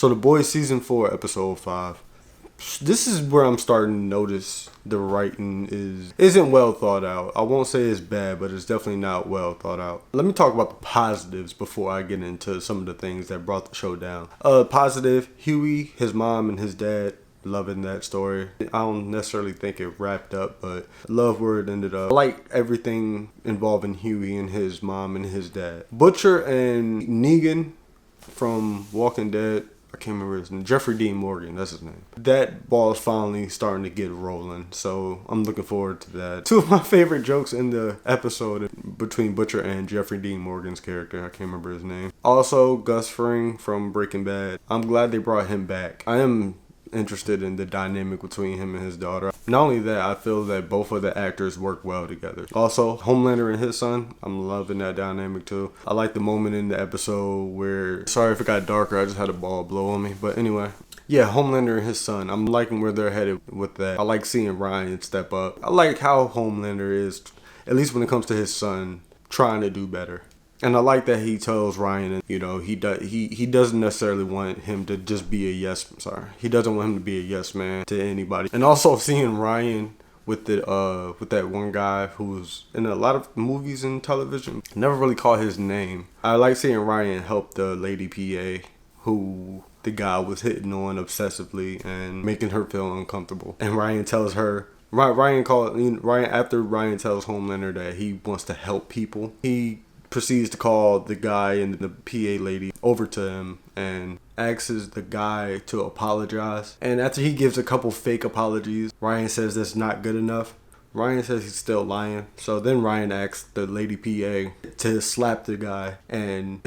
So The Boys season 4, episode 5. This is where I'm starting to notice the writing isn't well thought out. I won't say it's bad, but it's definitely not well thought out. Let me talk about the positives before I get into some of the things that brought the show down. Positive, Huey, his mom, and his dad. Loving that story. I don't necessarily think it wrapped up, but I love where it ended up. I like everything involving Huey and his mom and his dad. Butcher and Negan from Walking Dead. I can't remember his name. Jeffrey Dean Morgan, that's his name. That ball is finally starting to get rolling, so I'm looking forward to that. Two of my favorite jokes in the episode between Butcher and Jeffrey Dean Morgan's character. I can't remember his name. Also, Gus Fring from Breaking Bad. I'm glad they brought him back. I am interested in the dynamic between him and his daughter. Not only that, I feel that both of the actors work well together. Also, Homelander and his son, I'm loving that dynamic too. I like the moment in the episode where, sorry if it got darker, I just had a ball blow on me, but anyway. Yeah, Homelander and his son, I'm liking where they're headed with that. I like seeing Ryan step up. I like how Homelander is, at least when it comes to his son, trying to do better. And I like that he tells Ryan, he doesn't necessarily want him to just be he doesn't want him to be a yes man to anybody. And also seeing Ryan with that one guy who's in a lot of movies and television. Never really caught his name. I like seeing Ryan help the lady PA who the guy was hitting on obsessively and making her feel uncomfortable. And Ryan tells her, Ryan after Ryan tells Homelander that he wants to help people, he proceeds to call the guy and the PA lady over to him and asks the guy to apologize. And after he gives a couple fake apologies, Ryan says that's not good enough. Ryan says he's still lying. So then Ryan asks the lady PA to slap the guy, and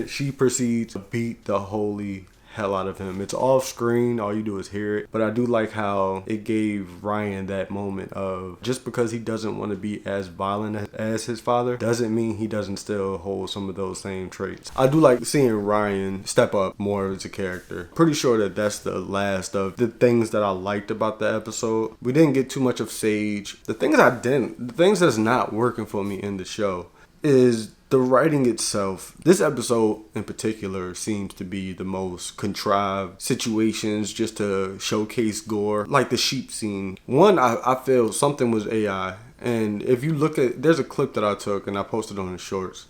she proceeds to beat the holy hell out of him. It's off screen, all you do is hear it, but I do like how it gave Ryan that moment of, just because he doesn't want to be as violent as his father doesn't mean he doesn't still hold some of those same traits. I do like seeing Ryan step up more as a character. Pretty sure that that's the last of the things that I liked about the episode. We didn't get too much of Sage. The things that's not working for me in the show is the writing itself. This episode in particular seems to be the most contrived situations just to showcase gore. Like the sheep scene. One, I feel something was AI. And if you look at, there's a clip that I took and I posted on the shorts.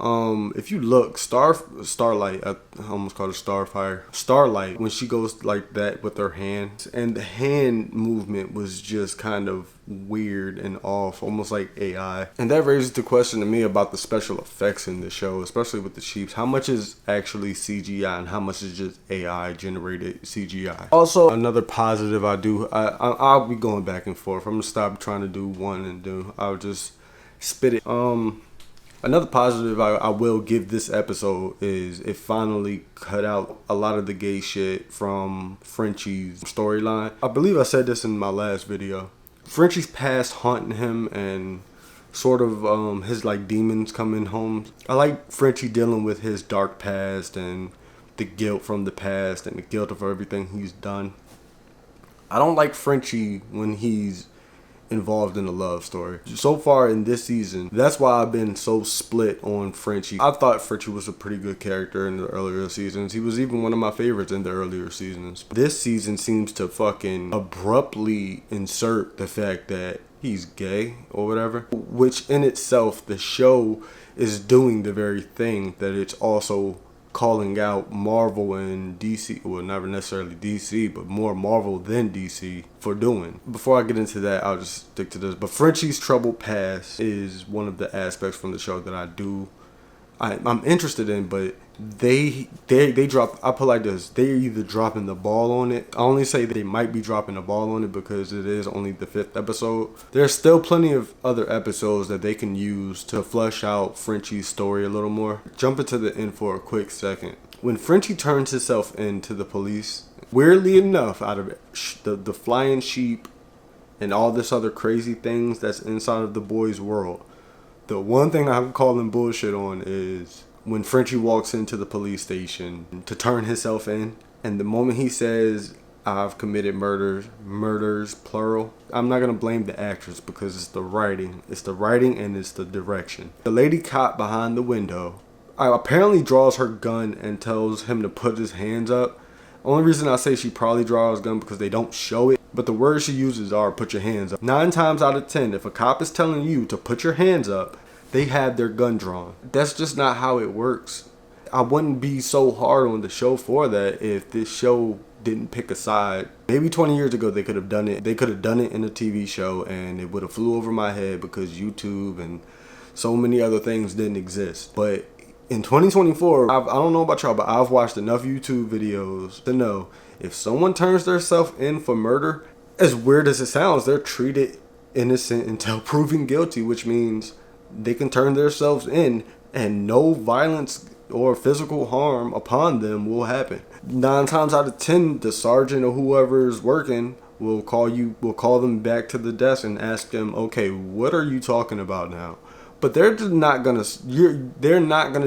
If you look, Starlight, I almost called her Starfire. Starlight, when she goes like that with her hand, and the hand movement was just kind of weird and off, almost like AI. And that raises the question to me about the special effects in the show, especially with the sheeps. How much is actually CGI and how much is just AI generated CGI? Also, another positive I'll be going back and forth. I'm gonna stop trying to do one and I'll just spit it. Another positive I will give this episode is it finally cut out a lot of the gay shit from Frenchie's storyline. I believe I said this in my last video. Frenchie's past haunting him and sort of his like demons coming home. I like Frenchie dealing with his dark past and the guilt from the past and the guilt of everything he's done. I don't like Frenchie when he's involved in a love story. So far in this season, that's why I've been so split on Frenchie. I thought Frenchie was a pretty good character in the earlier seasons. He was even one of my favorites in the earlier seasons. This season seems to fucking abruptly insert the fact that he's gay or whatever, which in itself, the show is doing the very thing that it's also calling out Marvel and DC, well, not necessarily DC, but more Marvel than DC for doing. Before I get into that, I'll just stick to this. But Frenchie's troubled past is one of the aspects from the show that I'm interested in, but they drop, I put like this, they're either dropping the ball on it. I only say they might be dropping the ball on it because it is only the 5th episode. There's still plenty of other episodes that they can use to flesh out Frenchie's story a little more. Jump into the end for a quick second. When Frenchie turns himself into the police, weirdly enough, out of the flying sheep and all this other crazy things that's inside of the boys' world, the one thing I'm calling bullshit on is when Frenchie walks into the police station to turn himself in, and the moment he says, "I've committed murders, plural," I'm not going to blame the actress because it's the writing. It's the writing and it's the direction. The lady cop behind the window apparently draws her gun and tells him to put his hands up. Only reason I say she probably draws a gun because they don't show it. But the words she uses are put your hands up. 9 times out of 10, if a cop is telling you to put your hands up, they have their gun drawn. That's just not how it works. I wouldn't be so hard on the show for that if this show didn't pick a side. Maybe 20 years ago they could have done it. They could have done it in a TV show and it would have flew over my head because YouTube and so many other things didn't exist. But in 2024, I don't know about y'all, but I've watched enough YouTube videos to know if someone turns themselves in for murder, as weird as it sounds, they're treated innocent until proven guilty, which means they can turn themselves in and no violence or physical harm upon them will happen. 9 times out of 10, the sergeant or whoever is working will call them back to the desk and ask them, okay, what are you talking about now? But they're not gonna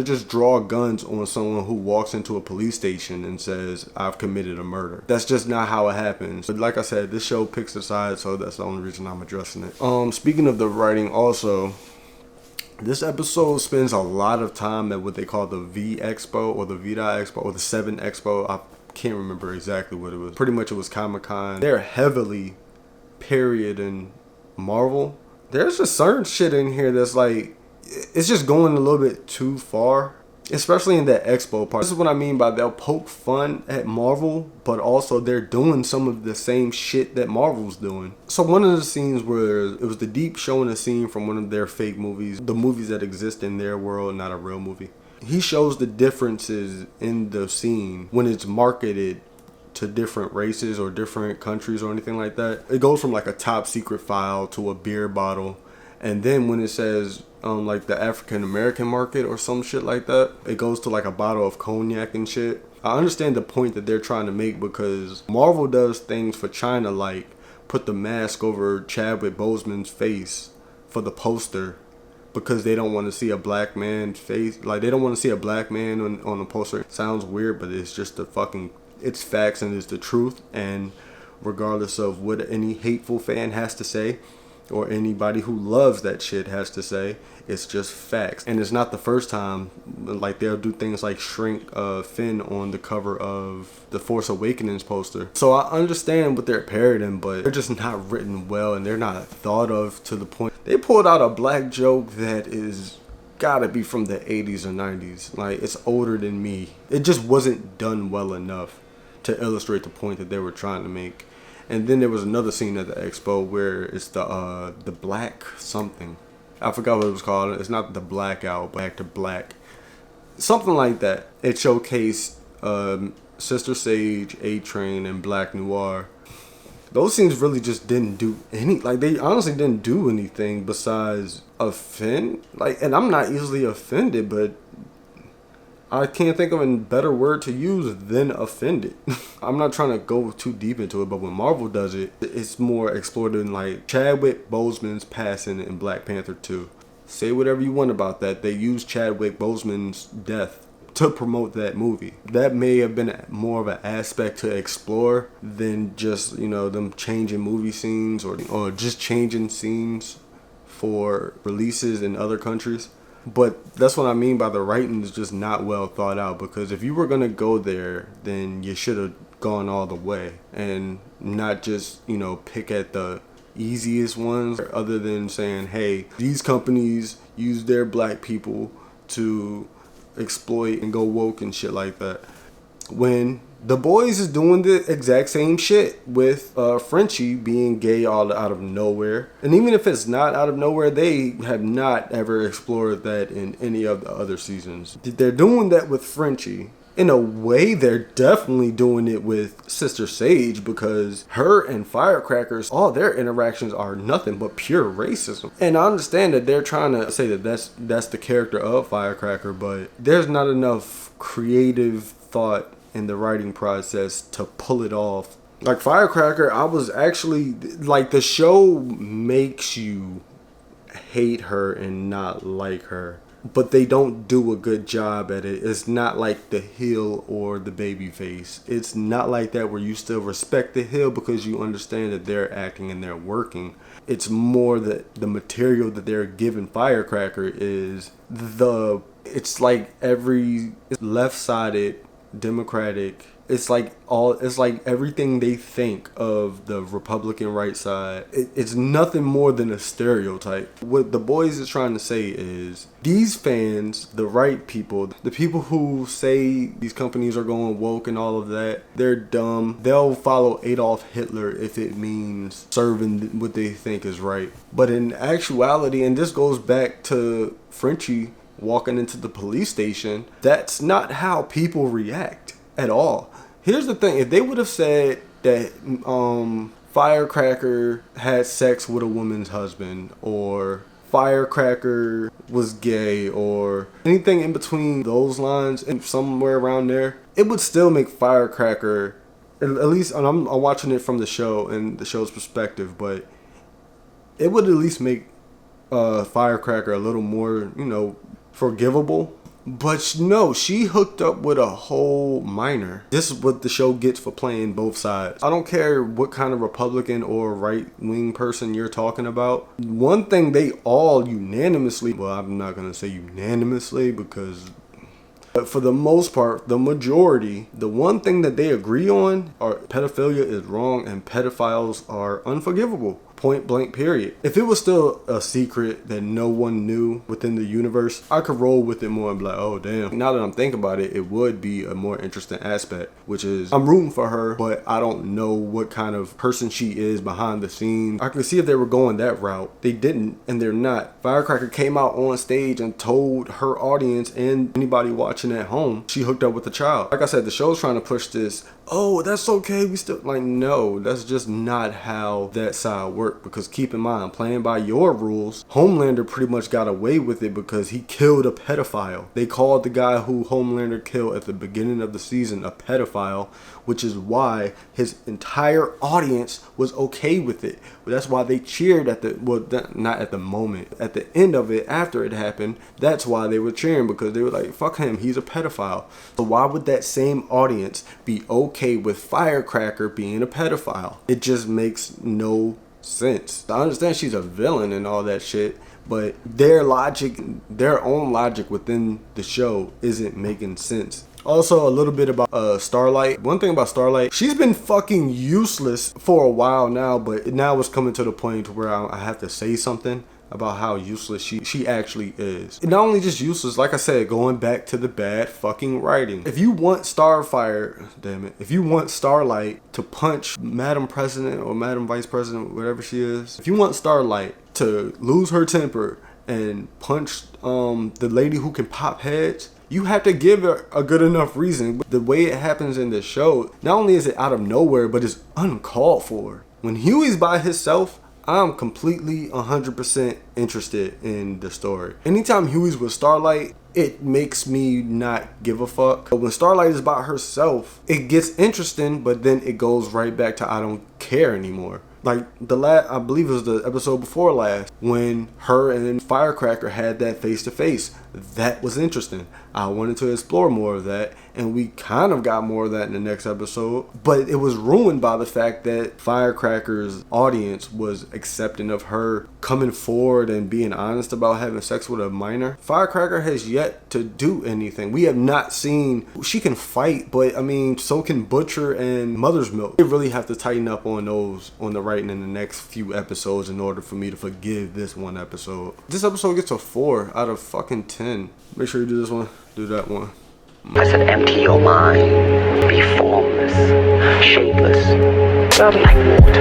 just draw guns on someone who walks into a police station and says, I've committed a murder. That's just not how it happens. But like I said, this show picks a side, so that's the only reason I'm addressing it. Speaking of the writing also, this episode spends a lot of time at what they call the V Expo or the Vida Expo or the 7 Expo. I can't remember exactly what it was. Pretty much it was Comic-Con. They're heavily period in Marvel. There's just certain shit in here that's like, it's just going a little bit too far. Especially in that expo part. This is what I mean by they'll poke fun at Marvel, but also they're doing some of the same shit that Marvel's doing. So one of the scenes where it was the Deep showing a scene from one of their fake movies, the movies that exist in their world, not a real movie. He shows the differences in the scene when it's marketed to different races or different countries or anything like that. It goes from like a top secret file to a beer bottle. And then when it says like the African American market or some shit like that, it goes to like a bottle of cognac and shit. I understand the point that they're trying to make because Marvel does things for China like put the mask over Chadwick Boseman's face for the poster because they don't want to see a black man's face. Like they don't want to see a black man on the poster. It sounds weird, but it's just it's facts and it's the truth. And regardless of what any hateful fan has to say, or anybody who loves that shit has to say, it's just facts. And it's not the first time. Like they'll do things like shrink Finn on the cover of the Force Awakens poster. So I understand what they're parodying, but they're just not written well and they're not thought of to the point. They pulled out a black joke that is gotta be from the 80s or 90s. Like it's older than me. It just wasn't done well enough to illustrate the point that they were trying to make. And then there was another scene at the expo where it's the black something. I forgot what it was called. It's not the blackout, but back to black. Something like that. It showcased Sister Sage, A-Train, and Black Noir. Those scenes really just didn't do they honestly didn't do anything besides offend. And I'm not easily offended, but I can't think of a better word to use than offended. I'm not trying to go too deep into it, but when Marvel does it, it's more explored in like Chadwick Boseman's passing in Black Panther 2. Say whatever you want about that. They used Chadwick Boseman's death to promote that movie. That may have been more of an aspect to explore than just, them changing movie scenes or just changing scenes for releases in other countries. But that's what I mean by the writing is just not well thought out, because if you were going to go there, then you should have gone all the way and not just, pick at the easiest ones, other than saying, hey, these companies use their black people to exploit and go woke and shit like that. When The Boys is doing the exact same shit with Frenchie being gay all out of nowhere. And even if it's not out of nowhere, they have not ever explored that in any of the other seasons. They're doing that with Frenchie. In a way, they're definitely doing it with Sister Sage, because her and Firecrackers, all their interactions are nothing but pure racism. And I understand that they're trying to say that that's the character of Firecracker, but there's not enough creative thought in the writing process to pull it off. Like Firecracker, I was actually like, the show makes you hate her and not like her, but they don't do a good job at it. It's not like the heel or the baby face. It's not like that where you still respect the heel because you understand that they're acting and they're working. It's more that the material that they're giving Firecracker is it's like every left-sided Democratic. It's like everything they think of the Republican right side. It's nothing more than a stereotype. What the boys is trying to say is these fans, the right people, the people who say these companies are going woke and all of that, they're dumb. They'll follow Adolf Hitler if it means serving what they think is right. But in actuality, and this goes back to Frenchie walking into the police station, that's not how people react at all. Here's the thing, if they would have said that Firecracker had sex with a woman's husband, or Firecracker was gay, or anything in between those lines and somewhere around there, it would still make Firecracker, at least, and I'm watching it from the show and the show's perspective, but it would at least make Firecracker a little more, forgivable. But no, she hooked up with a whole minor. This is what the show gets for playing both sides. I don't care what kind of Republican or right-wing person you're talking about. One thing they all unanimously, well, I'm not going to say unanimously because, but for the most part, the majority, the one thing that they agree on are pedophilia is wrong and pedophiles are unforgivable. Point blank, period. If it was still a secret that no one knew within the universe, I could roll with it more and be like, oh damn. Now that I'm thinking about it, it would be a more interesting aspect, which is I'm rooting for her, but I don't know what kind of person she is behind the scenes. I can see if they were going that route. They didn't, and they're not. Firecracker came out on stage and told her audience and anybody watching at home she hooked up with a child. Like I said, the show's trying to push this, oh, that's okay, we still, like, no, that's just not how that side works. Because keep in mind, playing by your rules, Homelander pretty much got away with it because he killed a pedophile. They called the guy who Homelander killed at the beginning of the season a pedophile, which is why his entire audience was okay with it. But that's why they cheered at the, well, not at the moment, at the end of it, after it happened. That's why they were cheering, because they were like, fuck him, he's a pedophile. So why would that same audience be okay with Firecracker being a pedophile? It just makes no sense. I understand she's a villain and all that shit, but their own logic within the show isn't making sense. Also, a little bit about Starlight. One thing about Starlight, she's been fucking useless for a while now, but now it's coming to the point where I have to say something about how useless she actually is. And not only just useless, like I said, going back to the bad fucking writing. If you want if you want Starlight to punch Madam President or Madam Vice President, whatever she is, if you want Starlight to lose her temper and punch the lady who can pop heads, you have to give her a good enough reason. The way it happens in the show, not only is it out of nowhere, but it's uncalled for. When Huey's by himself, I'm completely 100% interested in the story. Anytime Huey's with Starlight, it makes me not give a fuck. But when Starlight is by herself, it gets interesting, but then it goes right back to I don't care anymore. Like I believe it was the episode before last, when her and Firecracker had that face-to-face. That was interesting. I wanted to explore more of that, and we kind of got more of that in the next episode, but it was ruined by the fact that Firecracker's audience was accepting of her coming forward and being honest about having sex with a minor. Firecracker has yet to do anything. We have not seen, she can fight, but I mean, so can Butcher and Mother's Milk. They really have to tighten up on those, on the writing in the next few episodes in order for me to forgive this one episode. This episode gets a 4 out of fucking 10. Make sure you do this one, do that one. I said empty your mind, be formless, shapeless, like water.